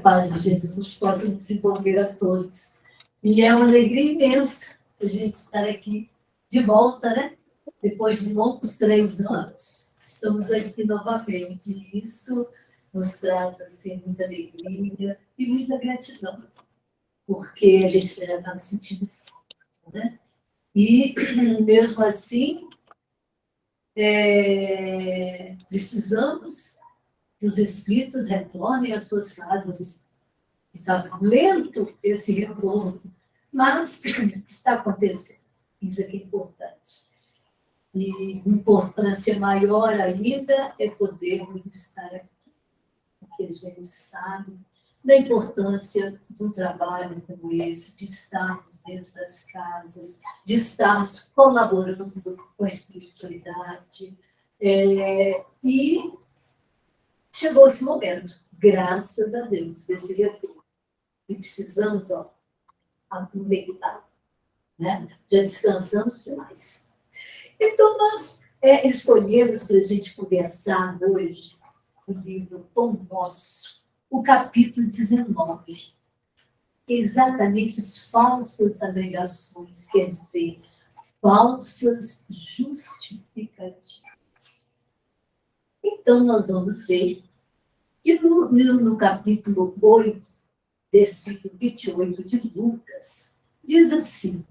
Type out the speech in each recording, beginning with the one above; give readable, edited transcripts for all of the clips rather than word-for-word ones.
paz de Jesus possa desenvolver a todos. E é uma alegria imensa a gente estar aqui de volta, né? Depois de longos 3 anos, estamos aqui novamente. E isso nos traz assim, muita alegria e muita gratidão, porque a gente já está me sentindo falta, né? E, mesmo assim, precisamos que os espíritos retornem às suas casas. Está lento esse retorno, mas está acontecendo. Isso é que é importante. E importância maior ainda é podermos estar aqui, porque a gente sabe da importância de um trabalho como esse, de estarmos dentro das casas, de estarmos colaborando com a espiritualidade. E chegou esse momento, graças a Deus, desse retorno. E precisamos aproveitar, né? Já descansamos demais. Então, nós escolhemos para a gente conversar hoje o livro Pão Nosso, o capítulo 19. Exatamente as falsas alegações, quer dizer, falsas justificativas. Então, nós vamos ver que no capítulo 8, versículo 28 de Lucas, diz assim: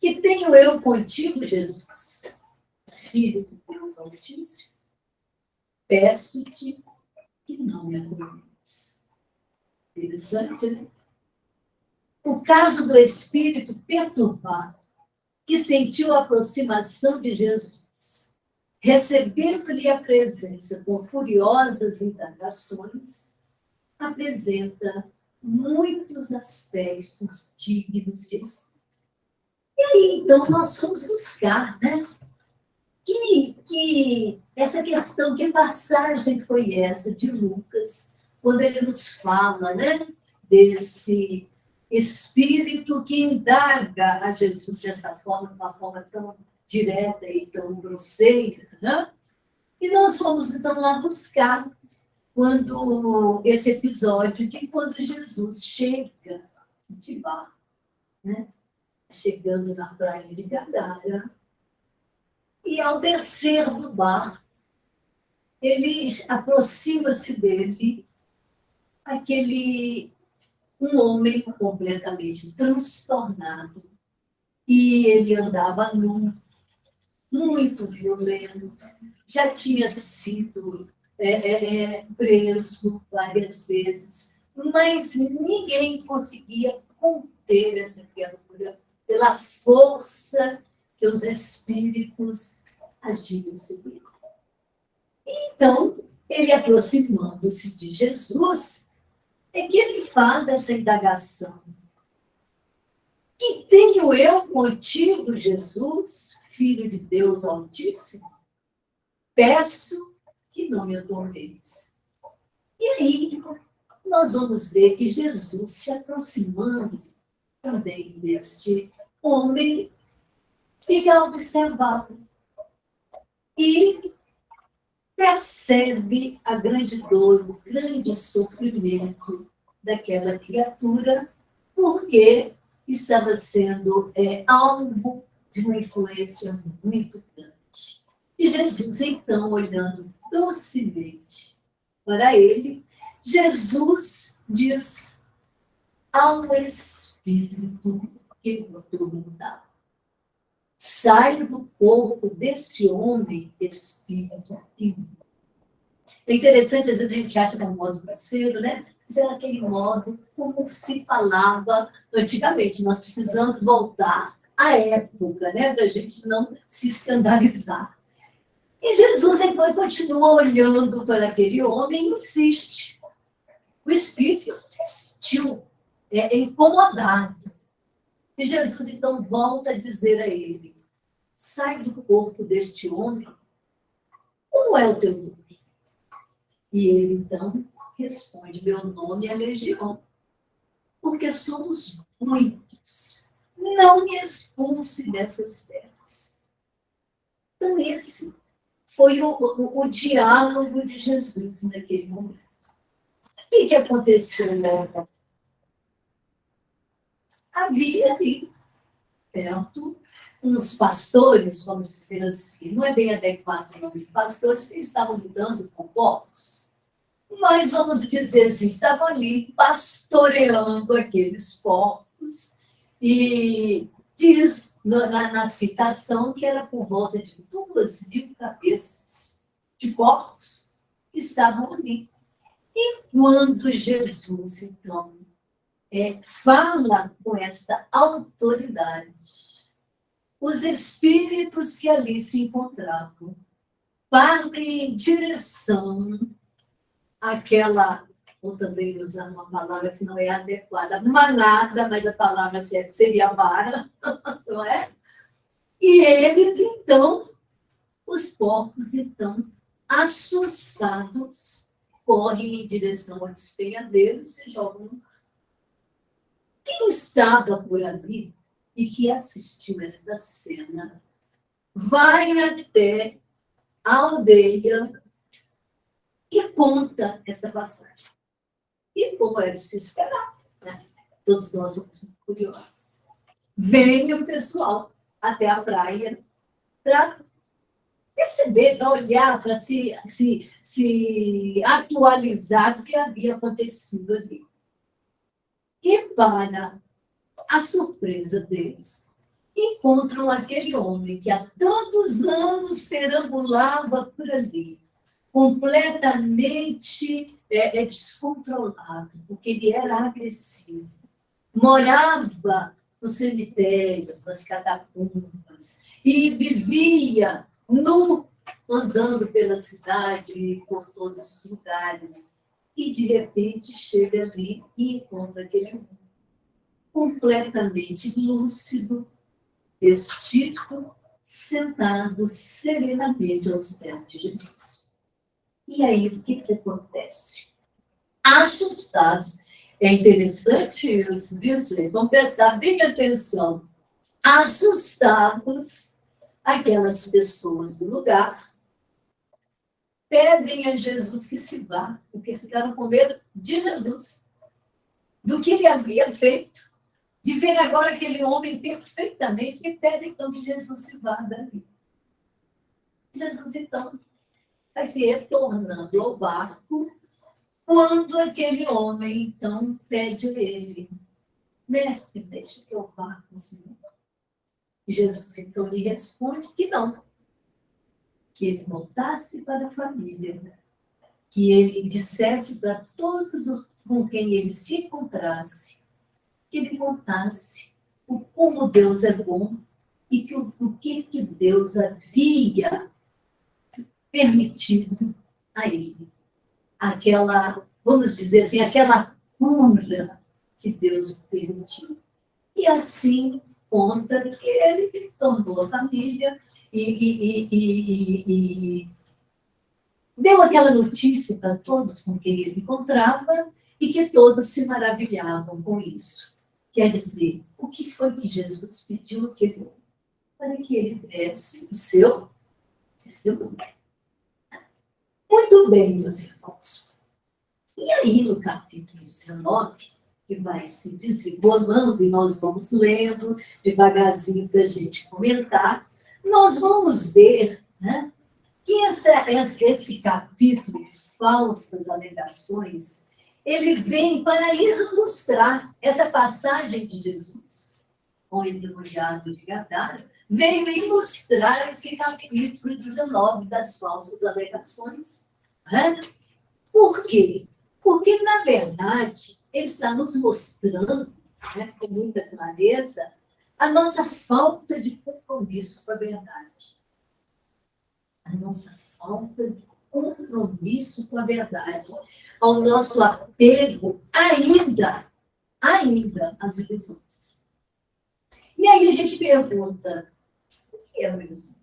que tenho eu contigo, Jesus, Filho de Deus Altíssimo, peço-te que não me atormentes. Interessante, né? O caso do espírito perturbado, que sentiu a aproximação de Jesus, recebendo-lhe a presença com furiosas indagações, apresenta muitos aspectos dignos de estudo. E aí, então, nós vamos buscar, né? Que essa questão, que passagem foi essa de Lucas, quando ele nos fala, né, desse espírito que indaga a Jesus dessa forma, de uma forma tão direta e tão grosseira, né? E nós fomos, então, lá buscar esse episódio, que quando Jesus chega de barco, né, chegando na praia de Gadara, e ao descer do barco, ele aproxima-se dele, um homem completamente transtornado, e ele andava nu, muito violento, já tinha sido preso várias vezes, mas ninguém conseguia conter essa criatura pela força que os espíritos agiam sobre ele. Então, ele aproximando-se de Jesus, é que ele faz essa indagação. Que tenho eu contigo, Jesus, Filho de Deus Altíssimo? Peço que não me atormentes. E aí, nós vamos ver que Jesus se aproximando também deste homem, fica a observá-lo e percebe a grande dor, o grande sofrimento daquela criatura, porque estava sendo alvo de uma influência muito grande. E Jesus, então, olhando docemente para ele, Jesus diz ao espírito que o atormentava: sai do corpo desse homem, espírito imundo. É interessante, às vezes a gente acha que é um modo grosseiro, né? Mas era aquele modo como se falava antigamente. Nós precisamos voltar à época, né? Para a gente não se escandalizar. E Jesus, então, continua olhando para aquele homem e insiste. O espírito se sentiu incomodado. E Jesus, então, volta a dizer a ele: sai do corpo deste homem. Como é o teu nome? E ele, então, responde: meu nome é Legião, porque somos muitos. Não me expulse dessas terras. Então, esse foi o diálogo de Jesus naquele momento. O que aconteceu? Havia ali, perto, uns pastores, vamos dizer assim, não é bem adequado o nome de pastores, que estavam lidando com porcos. Mas, vamos dizer assim, estavam ali pastoreando aqueles porcos, e diz na citação que era por volta de 2.000 cabeças de porcos que estavam ali. E quando Jesus, então, fala com essa autoridade, os espíritos que ali se encontravam partem em direção àquela, ou também usando uma palavra que não é adequada, manada, mas a palavra certa seria vara, não é? E eles, então, os porcos, então, assustados, correm em direção ao despenhadeiro e se jogam. Quem estava por ali e que assistiu esta cena vai até a aldeia e conta essa passagem. E como era de se esperar, né? Todos nós somos muito curiosos. Vem o pessoal até a praia para perceber, para olhar, para se atualizar do que havia acontecido ali. E para a surpresa deles, encontram aquele homem que há tantos anos perambulava por ali, completamente descontrolado, porque ele era agressivo. Morava nos cemitérios, nas catacumbas, e vivia nu, andando pela cidade, por todos os lugares. E, de repente, chega ali e encontra aquele homem completamente lúcido, vestido, sentado serenamente aos pés de Jesus. E aí, o que acontece? Assustados. É interessante isso, viu, gente? Vamos prestar bem atenção. Assustados, aquelas pessoas do lugar pedem a Jesus que se vá, porque ficaram com medo de Jesus, do que ele havia feito, de ver agora aquele homem perfeitamente, e pedem então que Jesus se vá dali. Jesus, então, vai se retornando ao barco, quando aquele homem, então, pede a ele: mestre, deixa que eu vá com o Senhor. E Jesus, então, lhe responde que não, que ele voltasse para a família, que ele dissesse para todos com quem ele se encontrasse, que ele contasse como Deus é bom e o que Deus havia permitido a ele. Aquela, vamos dizer assim, aquela cura que Deus permitiu. E assim conta que ele tornou a família e deu aquela notícia para todos com quem ele encontrava e que todos se maravilhavam com isso. Quer dizer, o que foi que Jesus pediu aquele homem? Para que ele desse o seu testemunho. Muito bem, meus irmãos. E aí, no capítulo 19, que vai se desenrolando, e nós vamos lendo devagarzinho para a gente comentar, nós vamos ver, né, que esse capítulo de falsas alegações, ele vem para ilustrar essa passagem de Jesus, com o endemoniado de Gadara, veio ilustrar esse capítulo 19 das falsas alegações. Né? Por quê? Porque, na verdade, ele está nos mostrando, né, com muita clareza, a nossa falta de compromisso com a verdade. A nossa falta de compromisso com a verdade. Ao nosso apego ainda às ilusões. E aí a gente pergunta: o que é uma ilusão?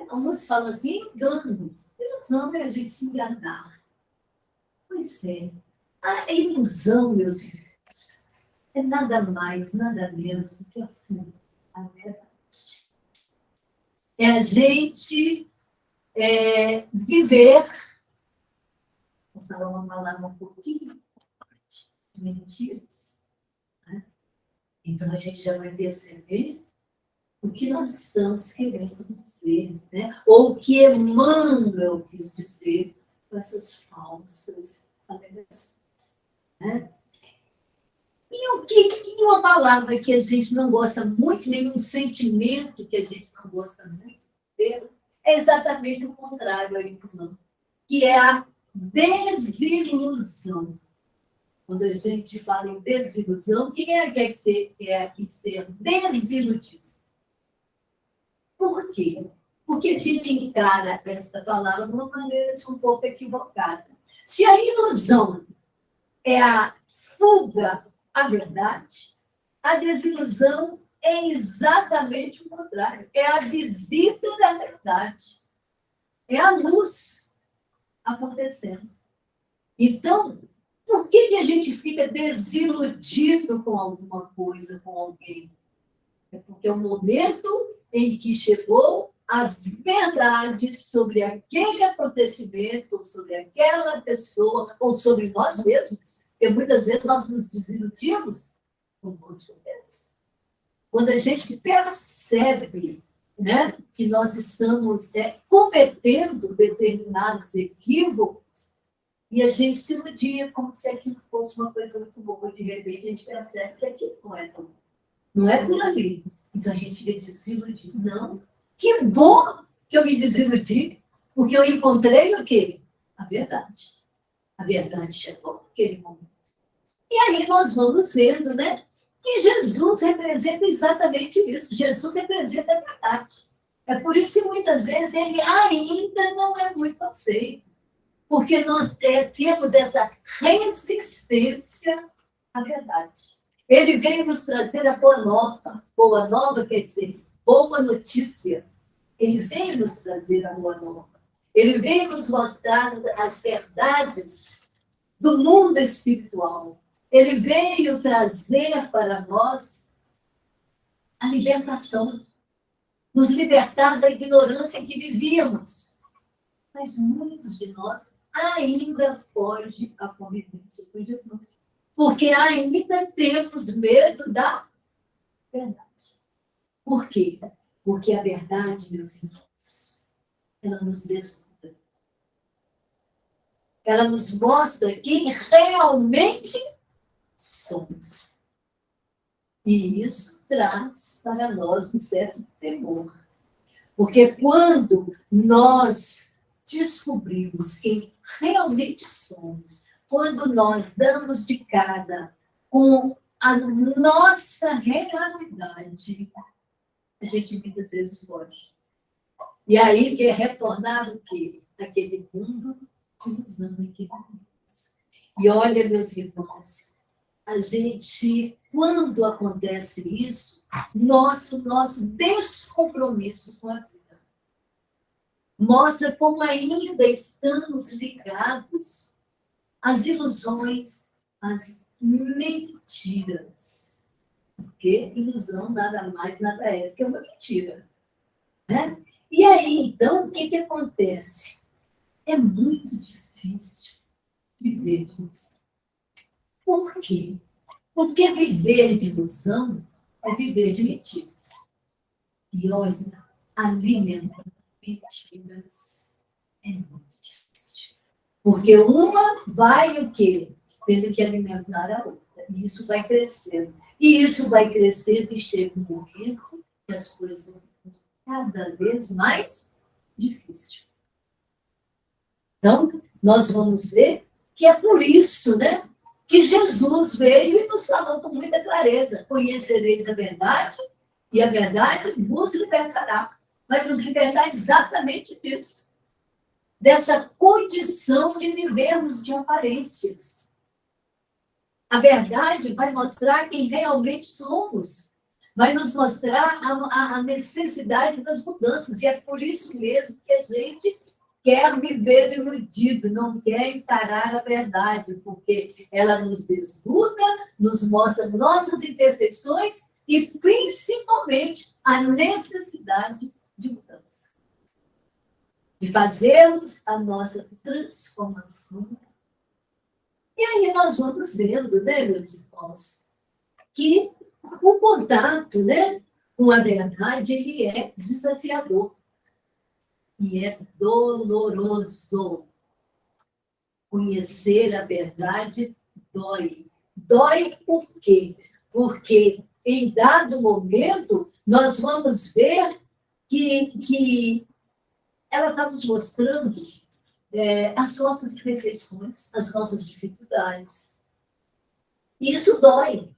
Alguns falam assim: engano. Ilusão é a gente se enganar. Pois é. A ilusão, meus irmãos, é nada mais, nada menos do que a verdade. É a gente viver falar uma palavra um pouquinho de mentiras, né? Então a gente já vai perceber o que nós estamos querendo dizer, né? Ou o que Emmanuel quis dizer com essas falsas alegações, né? E uma palavra que a gente não gosta muito, nenhum sentimento que a gente não gosta muito dele, é exatamente o contrário à ilusão, que é a desilusão. Quando a gente fala em desilusão, quem é que quer aqui ser desiludido? Por quê? Porque a gente encara essa palavra de uma maneira um pouco equivocada. Se a ilusão é a fuga à verdade, a desilusão é exatamente o contrário. É a visita da verdade. É a luz acontecendo. Então, por que a gente fica desiludido com alguma coisa, com alguém? É porque é o momento em que chegou a verdade sobre aquele acontecimento, ou sobre aquela pessoa, ou sobre nós mesmos. Porque muitas vezes nós nos desiludimos conosco mesmo. Quando a gente percebe, né, que nós estamos cometendo determinados equívocos, e a gente se iludia como se aquilo fosse uma coisa muito boa. De repente, a gente percebe que aquilo não é tão bom. Não é por ali. Então, a gente fica desiludido. Não. Que bom que eu me desiludi, porque eu encontrei o quê? A verdade. A verdade chegou naquele momento. E aí nós vamos vendo, né, que Jesus representa exatamente isso. Jesus representa a verdade. É por isso que muitas vezes ele ainda não é muito aceito. Porque nós temos essa resistência à verdade. Ele veio nos trazer a boa nova. Boa nova quer dizer boa notícia. Ele veio nos trazer a boa nova. Ele veio nos mostrar as verdades do mundo espiritual. Ele veio trazer para nós a libertação, nos libertar da ignorância em que vivíamos. Mas muitos de nós ainda fogem à convivência com Jesus. Porque ainda temos medo da verdade. Por quê? Porque a verdade, meus irmãos, ela nos desnuda. Ela nos mostra quem realmente somos. E isso traz para nós um certo temor. Porque quando nós descobrimos quem realmente somos, quando nós damos de cara com a nossa realidade, a gente muitas vezes foge. E aí quer retornar o quê? Aquele mundo de ilusão em que vivemos. E olha, meus irmãos, a gente, quando acontece isso, mostra o nosso descompromisso com a vida. Mostra como ainda estamos ligados às ilusões, às mentiras. Porque ilusão nada mais, nada é do que uma mentira. Né? E aí, então, o que acontece? É muito difícil viver de ilusão. Por quê? Porque viver de ilusão é viver de mentiras. E olha, alimentar mentiras é muito difícil. Porque uma vai o quê? Tendo que alimentar a outra. E isso vai crescendo. E isso vai crescendo e chega um momento que as coisas vão ficando cada vez mais difíceis. Então, nós vamos ver que é por isso, né, que Jesus veio e nos falou com muita clareza: conhecereis a verdade, e a verdade vos libertará. Vai nos libertar exatamente disso. Dessa condição de vivermos de aparências. A verdade vai mostrar quem realmente somos. Vai nos mostrar a necessidade das mudanças. E é por isso mesmo que a gente quer viver iludido, não quer encarar a verdade, porque ela nos desnuda, nos mostra nossas imperfeições e, principalmente, a necessidade de mudança. De fazermos a nossa transformação E aí nós vamos vendo, né, meus irmãos, que o contato, né, com a verdade, ele é desafiador e é doloroso. Conhecer a verdade dói. Dói por quê? Porque em dado momento nós vamos ver que ela está nos mostrando as nossas imperfeições, as nossas dificuldades. E isso dói.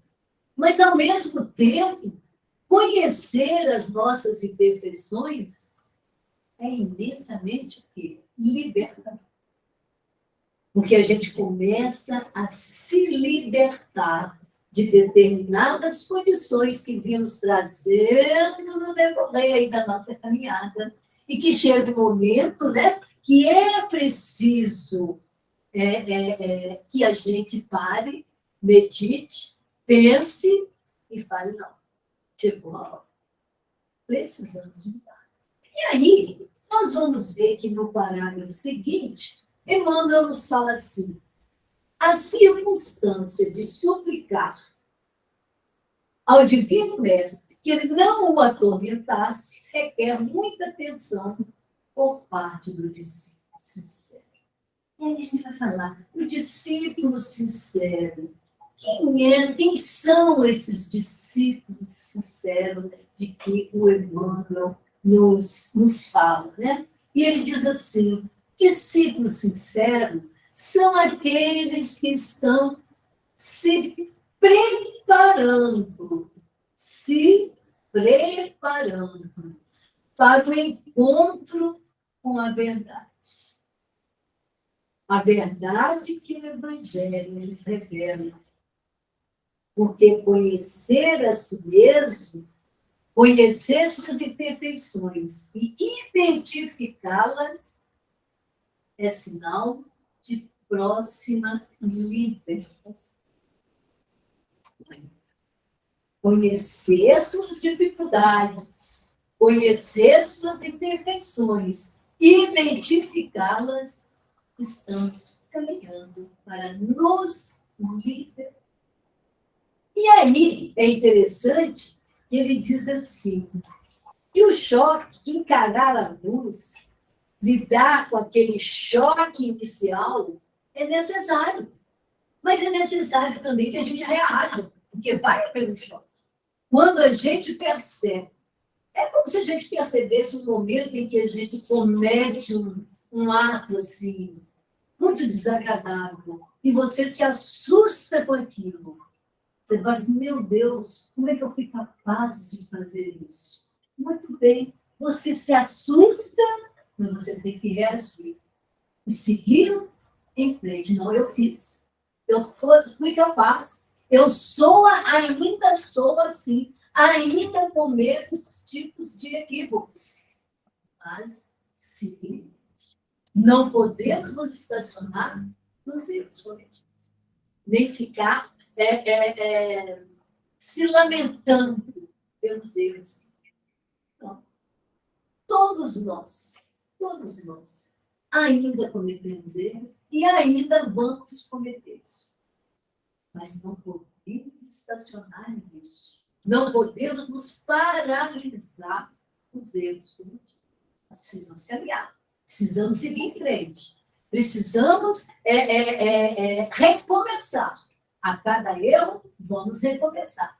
Mas, ao mesmo tempo, conhecer as nossas imperfeições é imensamente o quê? Libertador. Porque a gente começa a se libertar de determinadas condições que vimos trazendo no decorrer aí da nossa caminhada, e que chega um momento, né, que é preciso que a gente pare, medite, pense e fale, não, chegou a hora, precisamos mudar. E aí, nós vamos ver que no parágrafo seguinte, Emmanuel nos fala assim: a circunstância de suplicar ao Divino Mestre que ele não o atormentasse requer muita atenção por parte do discípulo sincero. E aí a gente vai falar, o discípulo sincero. Quem são esses discípulos sinceros de que o Emmanuel nos fala, né? E ele diz assim: discípulo sincero são aqueles que estão se preparando para o encontro com a verdade. A verdade que o Evangelho nos revela. Porque conhecer a si mesmo, conhecer suas imperfeições e identificá-las é sinal de próxima libertação. Conhecer suas dificuldades, conhecer suas imperfeições, identificá-las, estamos caminhando para nos libertar. E aí é interessante que ele diz assim, que o choque, encarar a luz, lidar com aquele choque inicial, é necessário. Mas é necessário também que a gente reaja, porque vai haver um choque. Quando a gente percebe, é como se a gente percebesse um momento em que a gente comete um ato assim, muito desagradável, e você se assusta com aquilo. Você vai, meu Deus, como é que eu fui capaz de fazer isso? Muito bem, você se assusta, mas você tem que reagir. E seguir em frente. Não, eu fiz. Eu fui capaz. Ainda sou assim. Ainda cometo esses tipos de equívocos. Mas, seguir. Não podemos nos estacionar nos erros cometidos. Nem ficar se lamentando pelos erros. Não. Todos nós ainda cometemos erros e ainda vamos cometê-los. Mas não podemos estacionar nisso. Não podemos nos paralisar nos erros cometidos. Nós precisamos caminhar, precisamos seguir em frente, precisamos recomeçar. A cada erro, vamos recomeçar.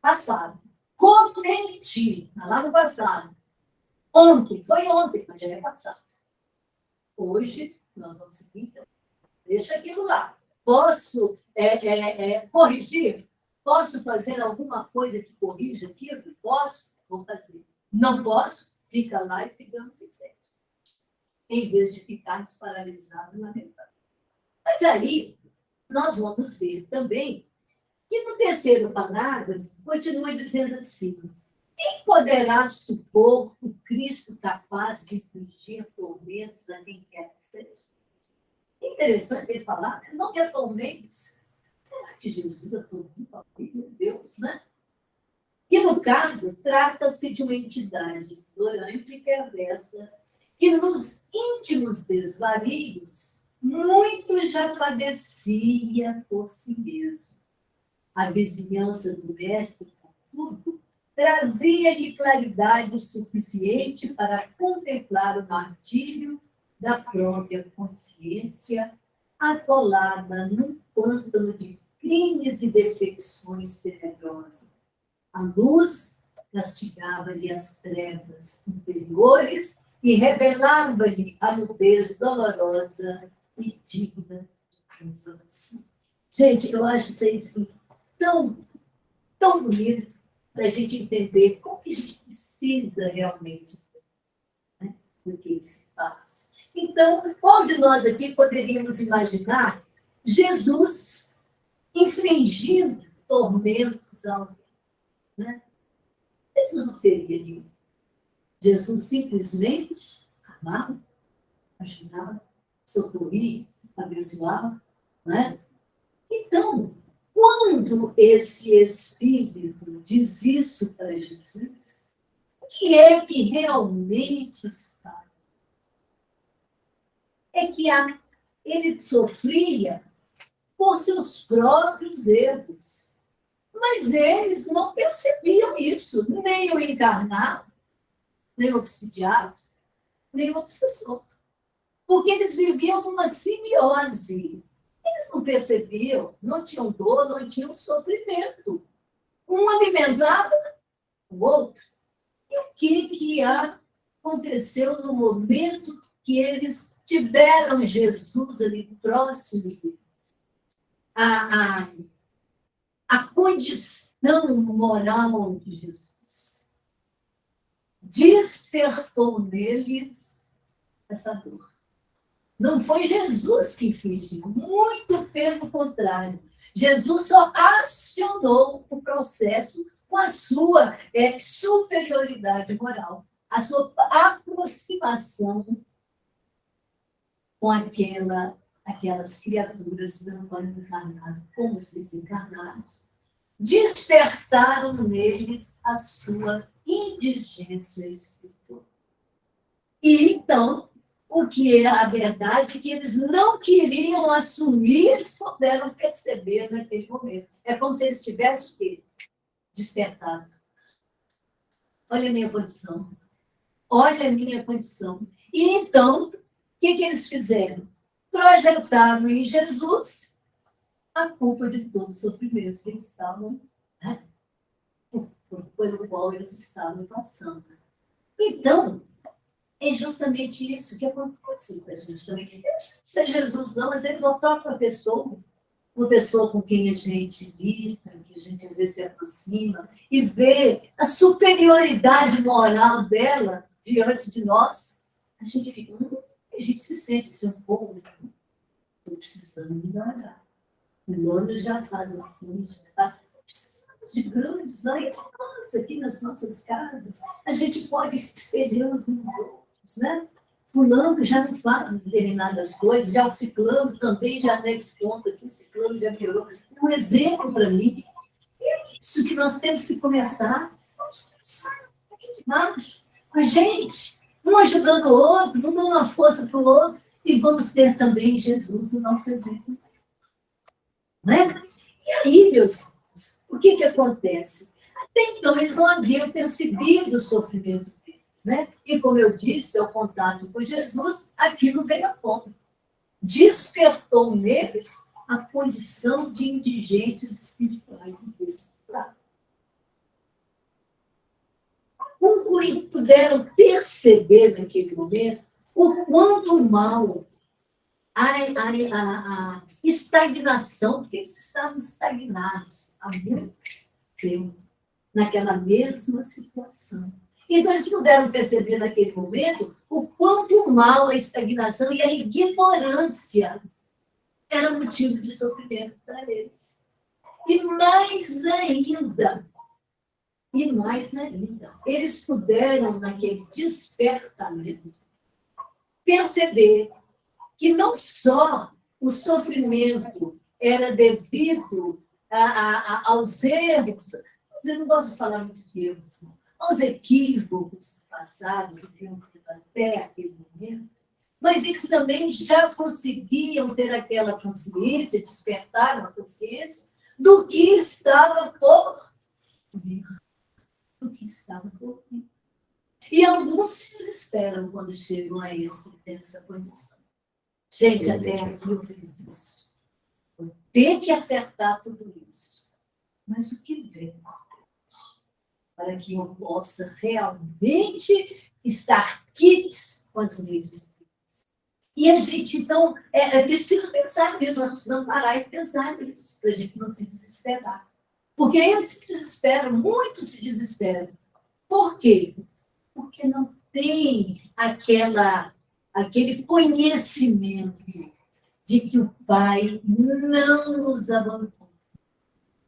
Passado. Cometi, está lá no passado. Ontem, foi ontem, mas já é passado. Hoje, nós vamos seguir, deixa aquilo lá. Posso corrigir? Posso fazer alguma coisa que corrija aquilo? Posso? Vou fazer. Não posso? Fica lá e sigamos em frente. Em vez de ficar paralisado na verdade. Mas aí, nós vamos ver também que no terceiro parágrafo continua dizendo assim: quem poderá supor o Cristo capaz de infligir tormentos a quem quer que seja? É interessante ele falar, né? Não me atormentes. Será que Jesus atormenta o Filho de Deus, né? E, no caso, trata-se de uma entidade ignorante e perversa que, nos íntimos desvarios, muito já padecia por si mesmo. A vizinhança do mestre, contudo, trazia-lhe claridade suficiente para contemplar o martírio da própria consciência, atolada num pântano de crimes e defecções tenebrosas. A luz castigava-lhe as trevas interiores e revelava-lhe a nudez dolorosa e digna de consolação. Gente, eu acho isso aí tão, tão bonito para a gente entender como que a gente precisa realmente, né, do que se passa. Então, qual de nós aqui poderíamos imaginar Jesus infligindo tormentos a alguém? Né? Jesus não teria nenhum. Jesus simplesmente amava, ajudava, socorria, abençoava. Né? Então, quando esse Espírito diz isso para Jesus, o que é que realmente está? É que ele sofria por seus próprios erros. Mas eles não percebiam isso, nem o encarnado, nem o obsidiado, nem o obsessor. Porque eles viviam numa simbiose. Eles não percebiam, não tinham dor, não tinham sofrimento. Um alimentava o outro. E o que aconteceu no momento que eles tiveram Jesus ali próximo deles? A condição moral de Jesus despertou neles essa dor. Não foi Jesus que fingiu, muito pelo contrário. Jesus só acionou o processo com a sua superioridade moral, a sua aproximação com aquelas criaturas do plano encarnado, como os desencarnados, despertaram neles a sua indigência espiritual. E então, o que é a verdade que eles não queriam assumir, eles puderam perceber naquele momento. É como se eles tivessem despertado. Olha a minha condição. Olha a minha condição. E então, o que eles fizeram? Projetaram em Jesus a culpa de todo o sofrimento que eles estavam, né, pelo qual eles estavam passando. Então, é justamente isso que acontece com a gente também. Não precisa ser Jesus, não, mas eles, a própria pessoa, uma pessoa com quem a gente lida, que a gente às vezes se aproxima, e vê a superioridade moral dela diante de nós, a gente fica, a gente se sente assim um pouco, estou precisando melhorar. O mundo já faz assim, já está precisando de grandes, lá entre nós, aqui nas nossas casas, a gente pode se espelhando nos outros, né? Fulano já não faz determinadas coisas, já o ciclano também já nesse ponto aqui, o ciclano já virou um exemplo para mim. E é isso que nós temos que começar. Vamos começar aqui de baixo, com a gente, um ajudando o outro, um dando uma força para o outro, e vamos ter também Jesus, o nosso exemplo. Não é? E aí, meus irmãos, o que acontece? Até então, eles não haviam percebido o sofrimento deles, né? E como eu disse, ao contato com Jesus, aquilo veio à tona. Despertou neles a condição de indigentes espirituais e espirituais. Como puderam perceber naquele momento o quanto mal a estagnação, porque eles estavam estagnados há muito tempo, naquela mesma situação. Então, eles puderam perceber naquele momento o quanto mal a estagnação e a ignorância era motivo de sofrimento para eles. E mais ainda, eles puderam, naquele despertamento, perceber que não só o sofrimento era devido aos erros, eu não gosto de falar muito de erros, não, aos equívocos do passado que tinham tido até aquele momento, mas eles também já conseguiam ter aquela consciência, despertar uma consciência do que estava por vir. Do que estava por vir. E alguns se desesperam quando chegam a essa condição. Gente, até aqui eu fiz isso. Eu tenho que acertar tudo isso. Mas o que vem para que eu possa realmente estar quites com as leis de Deus? E a gente, então, é preciso pensar nisso, nós precisamos parar e pensar nisso, para a gente não se desesperar. Porque eles se desesperam, muitos se desesperam. Por quê? Porque não tem aquele conhecimento de que o Pai não nos abandonou,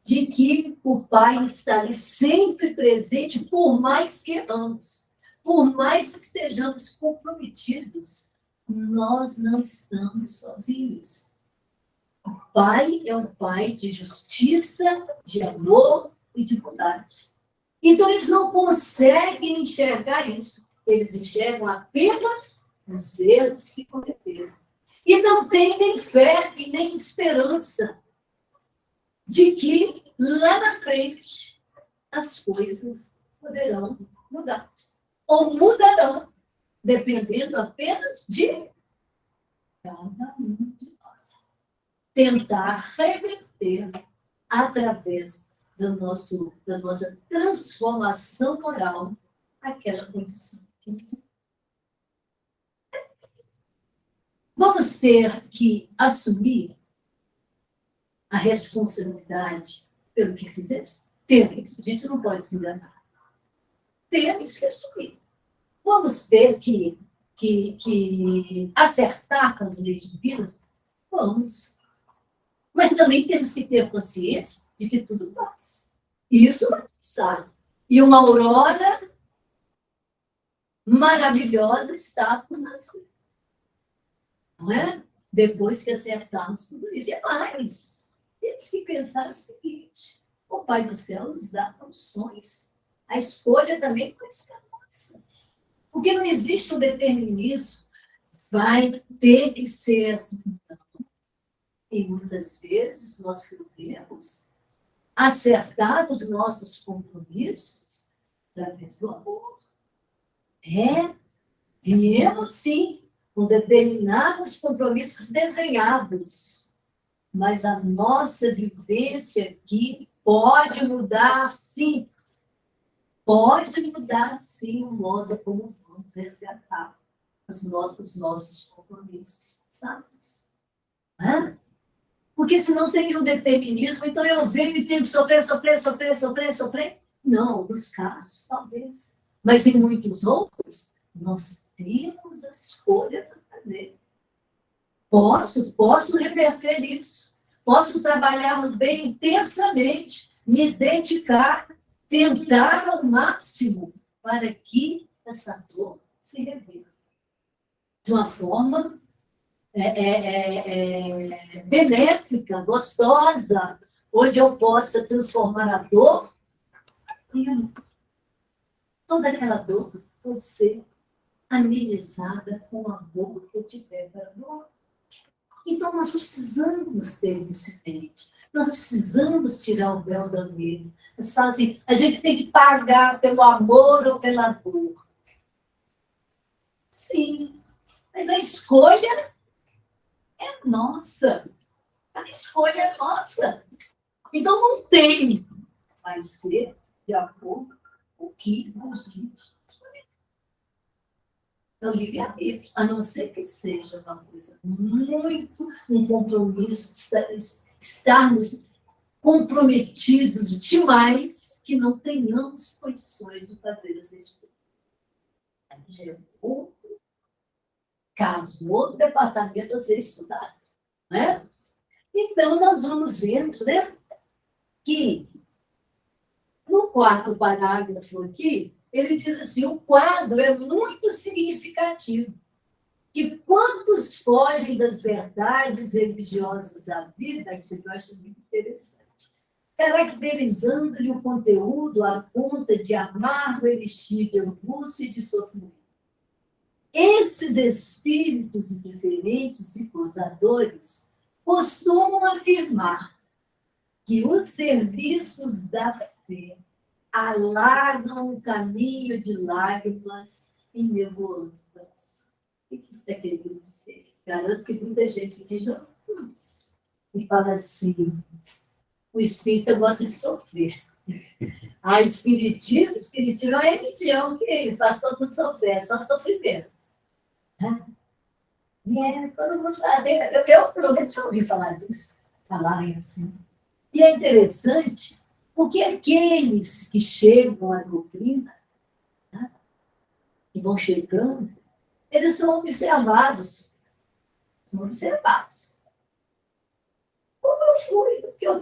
de que o Pai está ali sempre presente, por mais queiramos, por mais que estejamos comprometidos, nós não estamos sozinhos. O Pai é um Pai de justiça, de amor e de bondade. Então, eles não conseguem enxergar isso. Eles enxergam apenas os erros que cometeram. E não têm nem fé e nem esperança de que lá na frente as coisas poderão mudar. Ou mudarão, dependendo apenas de cada um de nós. Tentar reverter através da nossa transformação moral aquela condição. Vamos ter que assumir a responsabilidade pelo que fizemos? Temos, a gente não pode se enganar. Temos que assumir. Vamos ter que acertar com as leis divinas? Vamos. Mas também temos que ter consciência de que tudo passa. Isso é sabe. E uma aurora maravilhosa está por nascer. Não é? Depois que acertarmos tudo isso. E mais, temos que pensar o seguinte: o Pai do Céu nos dá condições. A escolha também pode ser nossa. Porque não existe um determinismo. Vai ter que ser assim. E muitas vezes nós podemos acertar os nossos compromissos através do amor. Viemos sim com determinados compromissos desenhados, mas a nossa vivência aqui pode mudar sim. Pode mudar sim o modo como vamos resgatar os nossos compromissos passados. Porque senão seria um determinismo, então eu venho e tenho que sofrer. Não, em alguns casos, talvez. Mas em muitos outros, nós temos as escolhas a fazer. Posso reverter isso. Posso trabalhar bem intensamente, me dedicar, tentar ao máximo para que essa dor se reverta. De uma forma benéfica, gostosa, onde eu possa transformar a dor em amor. Toda aquela dor pode ser amenizada com o amor que eu tiver para a dor. Então, nós precisamos ter isso em mente. Nós precisamos tirar o véu da medo. Nós falamos assim, a gente tem que pagar pelo amor ou pela dor. Sim, mas a escolha é nossa. A escolha é nossa. Então, não tem. Vai ser de acordo com o que a gente escolher. Então, livre-arbítrio, a não ser que seja uma coisa muito, um compromisso, estarmos comprometidos demais, que não tenhamos condições de fazer essa escolha. Aí já é outro caso, outro departamento a ser estudado. Né? Então, nós vamos vendo, né, que no quarto parágrafo aqui, ele diz assim, o quadro é muito significativo, que quantos fogem das verdades religiosas da vida, que eu acho muito interessante, caracterizando-lhe o conteúdo à conta de amargo elixir de angústia e de sofrimento. Esses espíritos indiferentes e gozadores costumam afirmar que os serviços da fé alagam o caminho de lágrimas e nevoando o coração. O que isso está querendo dizer? Garanto que muita gente aqui já ouviu isso. E fala assim, o espírita gosta de sofrer. A espiritismo é uma religião que faz todo mundo sofrer, é só sofrimento. Todo mundo fala, eu pelo menos já ouvi falar disso, falarem assim. E é interessante, porque aqueles que chegam à doutrina, né, que vão chegando, eles são observados. São observados. Como eu fui, porque eu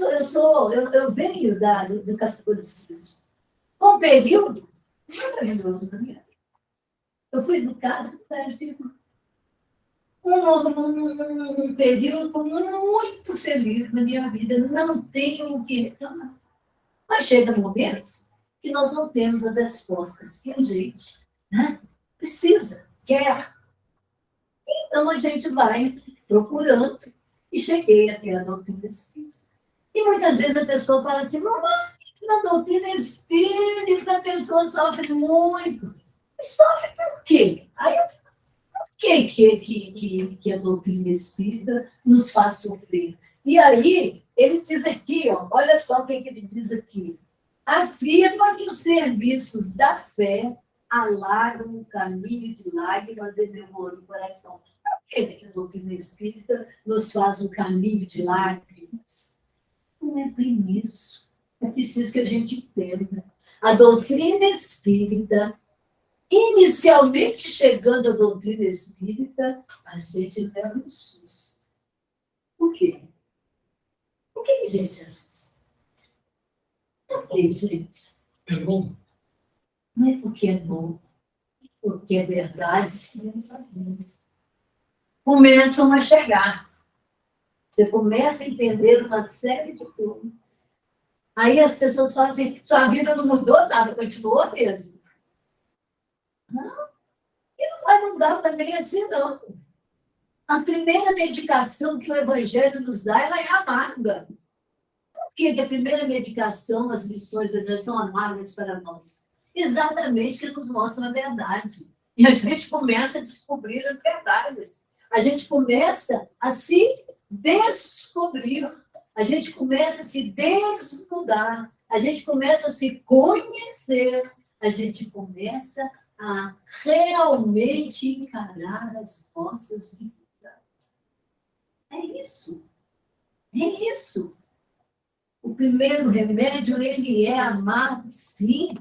venho do catolicismo. Um período maravilhoso na minha vida. Eu fui educada no colégio. Um período muito feliz na minha vida. Não tenho o que reclamar. Mas chega momentos que nós não temos as respostas que a gente, né, precisa, quer. Então a gente vai procurando e cheguei até a doutrina espírita. E muitas vezes a pessoa fala assim, mamãe, na doutrina espírita a pessoa sofre muito. Mas sofre por quê? Aí eu falo, por que a doutrina espírita nos faz sofrer? E aí, ele diz aqui, ó, olha só o que ele diz aqui. Afirma que os serviços da fé alagam o caminho de lágrimas e demora o coração. Por que a doutrina espírita nos faz um caminho de lágrimas? Não é bem isso. É preciso que a gente entenda. A doutrina espírita, inicialmente chegando à doutrina espírita, a gente leva um susto. Por quê? Por que a gente se assusta? Por quê, gente? É bom. Não é porque é bom, porque é verdade, que nós sabemos. Começam a chegar. Você começa a entender uma série de coisas. Aí as pessoas falam assim, sua vida não mudou nada, continuou mesmo. Não, e não vai mudar também assim, não. A primeira medicação que o Evangelho nos dá, ela é amarga. Por que a primeira medicação, as lições do Evangelho são amargas para nós? Exatamente porque nos mostram a verdade. E a gente começa a descobrir as verdades. A gente começa a se descobrir. A gente começa a se desnudar. A gente começa a se conhecer. A gente começa a realmente encarar as nossas vidas. É isso. É isso. O primeiro remédio, ele é amargo, sim,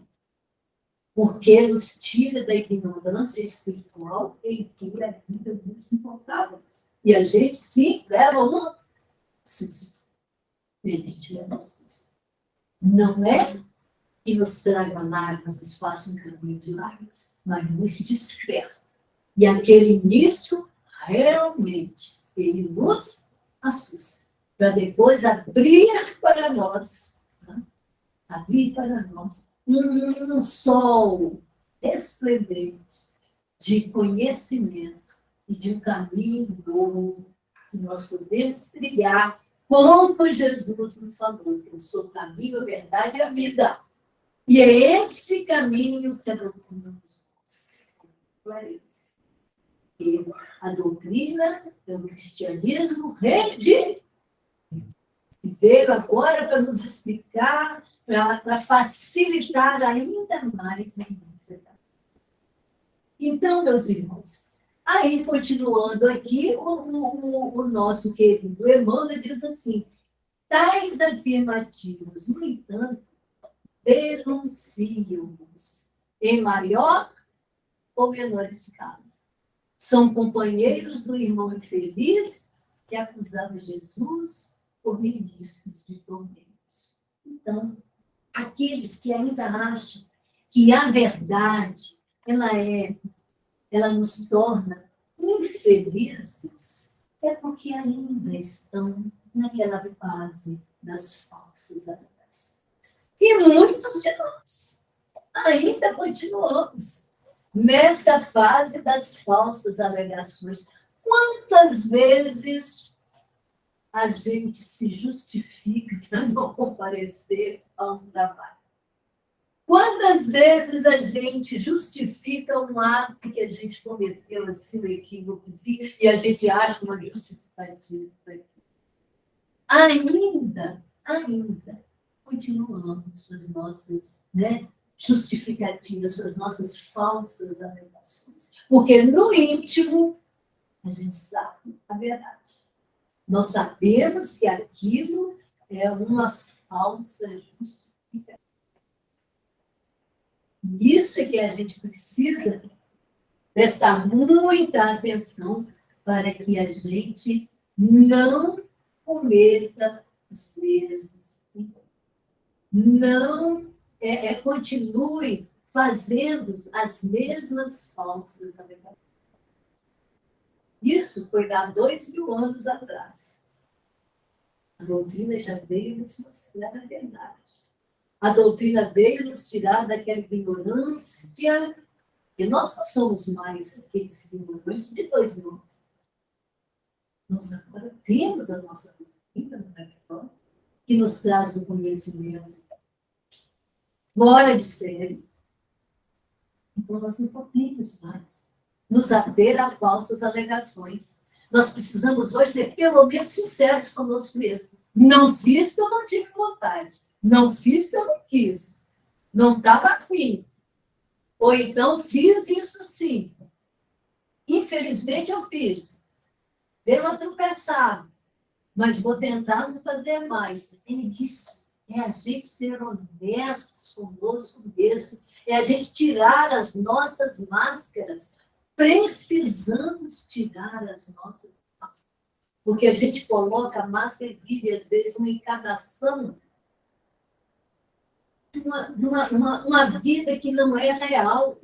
porque nos tira da ignorância espiritual em que a vida nos encontrávamos. E a gente, sim, leva um susto. Ele tira um susto. Não é que nos traga lágrimas, nos faça um caminho de lágrimas, mas nos desperta. E aquele início, realmente, ele nos assusta. Para depois abrir para nós, né? Abrir para nós um sol esplendente de conhecimento e de um caminho novo que nós podemos trilhar, como Jesus nos falou, que eu sou o caminho, a verdade e a vida. E é esse caminho que a doutrina nos mostra. E a doutrina é o cristianismo redimido. E veio agora para nos explicar, para facilitar ainda mais a nossa vida. Então, meus irmãos, aí, continuando aqui, o nosso querido Emmanuel diz assim, tais afirmativos, no entanto, denunciam-nos em maior ou menor escala. São companheiros do irmão infeliz que acusava Jesus por ministros de tormentos. Então, aqueles que ainda acham que a verdade, ela nos torna infelizes, é porque ainda estão naquela fase das falsas adorações. E muitos de nós ainda continuamos. nesta fase das falsas alegações. Quantas vezes a gente se justifica para não comparecer a um trabalho? Quantas vezes a gente justifica um ato que a gente cometeu, assim, um equívocozinho, e a gente acha uma justificativa para aquilo? Ainda, continuamos com as nossas, né, justificativas, com as nossas falsas alegações. Porque no íntimo, a gente sabe a verdade. Nós sabemos que aquilo é uma falsa justificativa. Isso é que a gente precisa prestar muita atenção para que a gente não cometa os mesmos erros. Não continue fazendo as mesmas falsas alegações. Isso foi há 2000 anos atrás. A doutrina já veio nos mostrar a verdade. A doutrina veio nos tirar daquela ignorância, que nós não somos mais aqueles ignorantes de 2000 anos. Nós agora temos a nossa doutrina, que nos traz o conhecimento fora de série. Então, nós não podemos mais nos ater a falsas alegações. Nós precisamos hoje ser, pelo menos, sinceros conosco mesmo. Não fiz porque eu não tive vontade. Não fiz porque eu não quis. Não estava afim. Ou então, fiz isso sim. Infelizmente, eu fiz. Deu uma tropeçada. Mas vou tentar não fazer mais. É isso. É a gente ser honestos conosco mesmo. É a gente tirar as nossas máscaras. Precisamos tirar as nossas máscaras. Porque a gente coloca a máscara e vive, às vezes, uma encarnação de uma vida que não é real.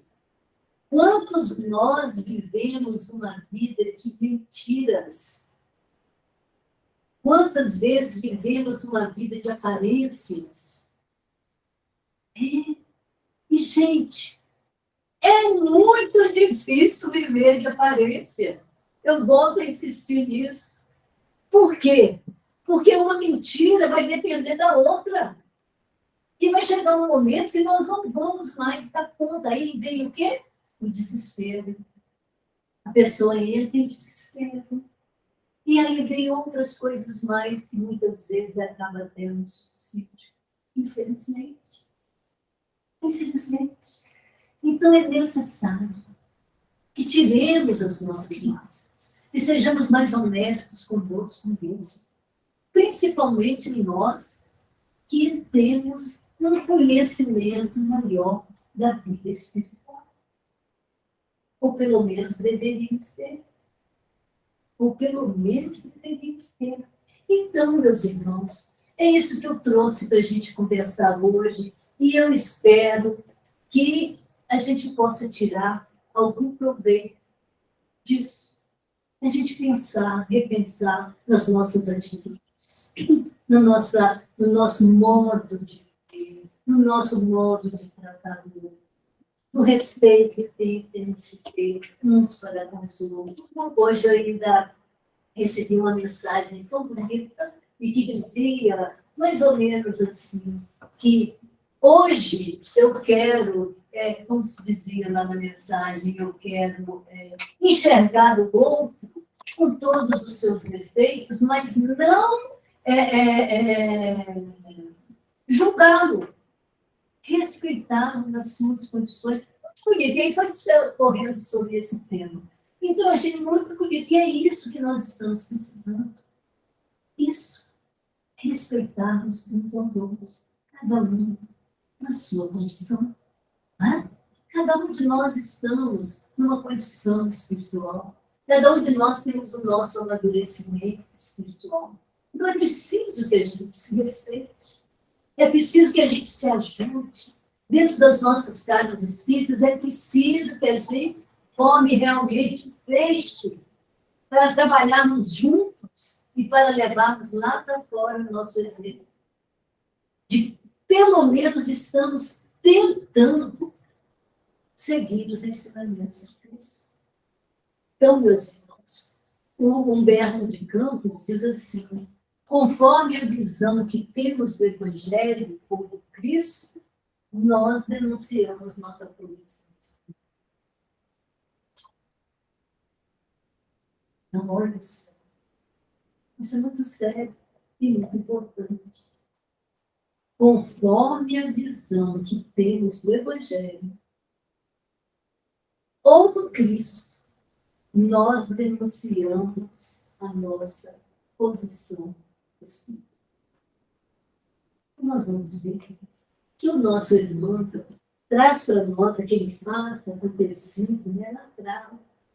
Quantos nós vivemos uma vida de mentiras? Quantas vezes vivemos uma vida de aparências? E, gente, é muito difícil viver de aparência. Eu volto a insistir nisso. Por quê? Porque uma mentira vai depender da outra. E vai chegar um momento que nós não vamos mais dar conta. Aí vem o quê? O desespero. A pessoa entra em desespero. E aí vem outras coisas mais que muitas vezes acaba tendo suicídio. Infelizmente. Infelizmente. Então é necessário que tiremos as nossas máscaras e sejamos mais honestos conosco mesmo. Principalmente nós que temos um conhecimento maior da vida espiritual. Ou pelo menos deveríamos ter. Ou pelo menos deveríamos ter. Então, meus irmãos, é isso que eu trouxe para a gente conversar hoje, e eu espero que a gente possa tirar algum proveito disso. A gente pensar, repensar nas nossas atitudes, no nosso modo de viver, no nosso modo de tratar o outro, no respeito que temos que ter uns para com os outros. Hoje eu ainda recebi uma mensagem tão bonita e que dizia, mais ou menos assim, que hoje eu quero, como se dizia lá na mensagem, eu quero enxergar o outro com todos os seus defeitos, mas não julgá-lo, respeitá-lo nas suas condições. Bonito, e aí foi correndo sobre esse tema. Então, eu achei muito bonito, e é isso que nós estamos precisando. Isso, respeitarmos uns aos outros, cada um na sua condição. Né? Cada um de nós estamos numa condição espiritual. Cada um de nós temos o nosso amadurecimento espiritual. Então, é preciso que a gente se respeite. É preciso que a gente se ajude. Dentro das nossas casas espíritas, é preciso que a gente come realmente peixe para trabalharmos juntos e para levarmos lá para fora o nosso exemplo. De, pelo menos, estamos tentando seguir os ensinamentos de Cristo. Então, meus irmãos, o Humberto de Campos diz assim: conforme a visão que temos do Evangelho ou do Cristo, nós denunciamos nossa posição. Não, olha só. Isso é muito sério e muito importante. Conforme a visão que temos do Evangelho ou do Cristo, nós denunciamos a nossa posição espiritual. Nós vamos ver que o nosso irmão traz para nós aquele fato acontecido lá atrás,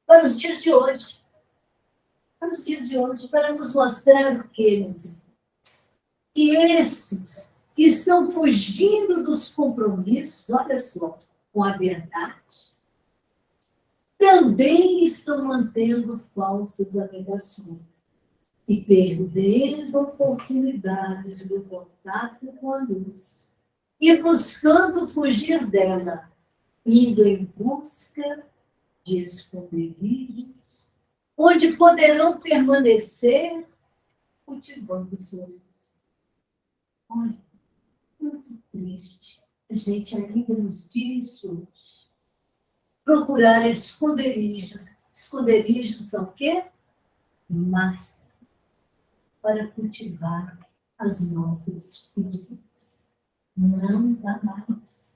para os dias de hoje. Para os dias de hoje, para nos mostrar o que, meus irmãos? Que esses que estão fugindo dos compromissos, olha só, com a verdade, também estão mantendo falsas alegações e perdendo oportunidades do contato com a luz e buscando fugir dela, indo em busca de esconderijos, onde poderão permanecer cultivando suas vidas. Olha, muito triste a gente ainda nos dias hoje procurar esconderijos. Esconderijos são o quê? Máscaras para cultivar as nossas ilusões. Não dá mais.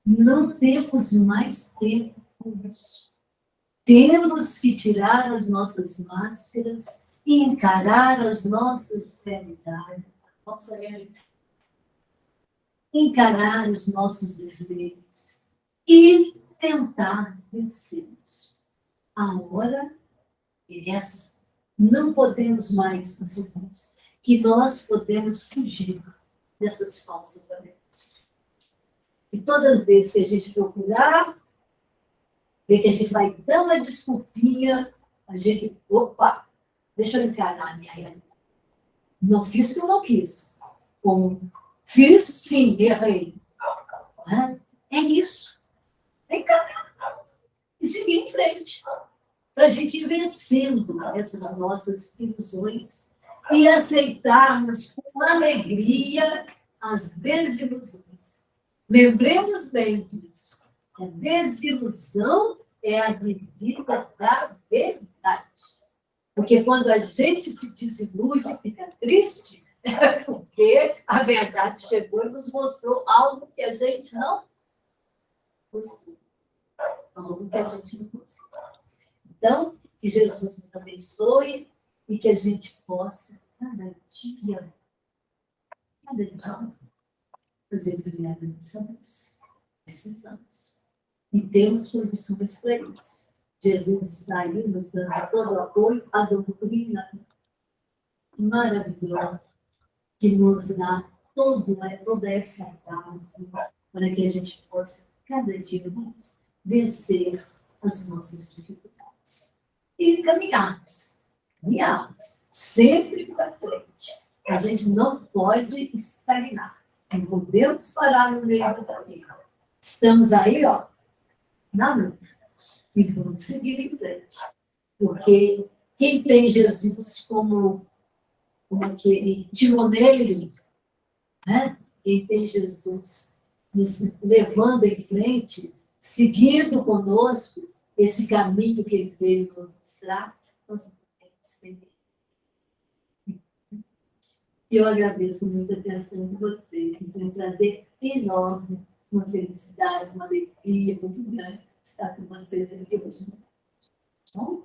Não temos mais tempo por isso. Temos que tirar as nossas máscaras e encarar as nossas realidades. Encarar os nossos defeitos e tentar vencê-los. A hora é essa. Não podemos mais, meus irmãos, que nós podemos fugir dessas falsas alegações. E todas as vezes que a gente procurar, ver que a gente vai dar uma desculpinha, a gente, opa, deixa eu encarar a minha realidade. Não fiz porque eu não quis. Fiz, sim, errei. É isso. É encarar. E seguir em frente. Para a gente ir vencendo essas nossas ilusões e aceitarmos com alegria as desilusões. Lembremos bem disso. A desilusão é a visita da verdade. Porque quando a gente se desilude e fica triste, é porque a verdade chegou e nos mostrou algo que a gente não conseguiu. Algo que a gente não conseguiu. Então, que Jesus nos abençoe e que a gente possa, cada dia, fazer brilhar a nossa luz. Precisamos. E temos condições para isso. Jesus está aí nos dando todo o apoio, a doutrina maravilhosa, que nos dá toda essa base para que a gente possa, cada dia mais, vencer as nossas dificuldades. E caminharmos, sempre para frente. A gente não pode estagnar. Não podemos parar no meio do caminho. Estamos aí, na luta. E vamos seguir em frente. Porque quem tem Jesus como aquele timoneiro, né? Quem tem Jesus nos levando em frente, seguindo conosco esse caminho que ele veio nos mostrar, nós podemos ter. E eu agradeço muito a atenção de vocês. Foi um prazer enorme, uma felicidade, uma alegria muito grande estar com vocês aqui hoje. Bom?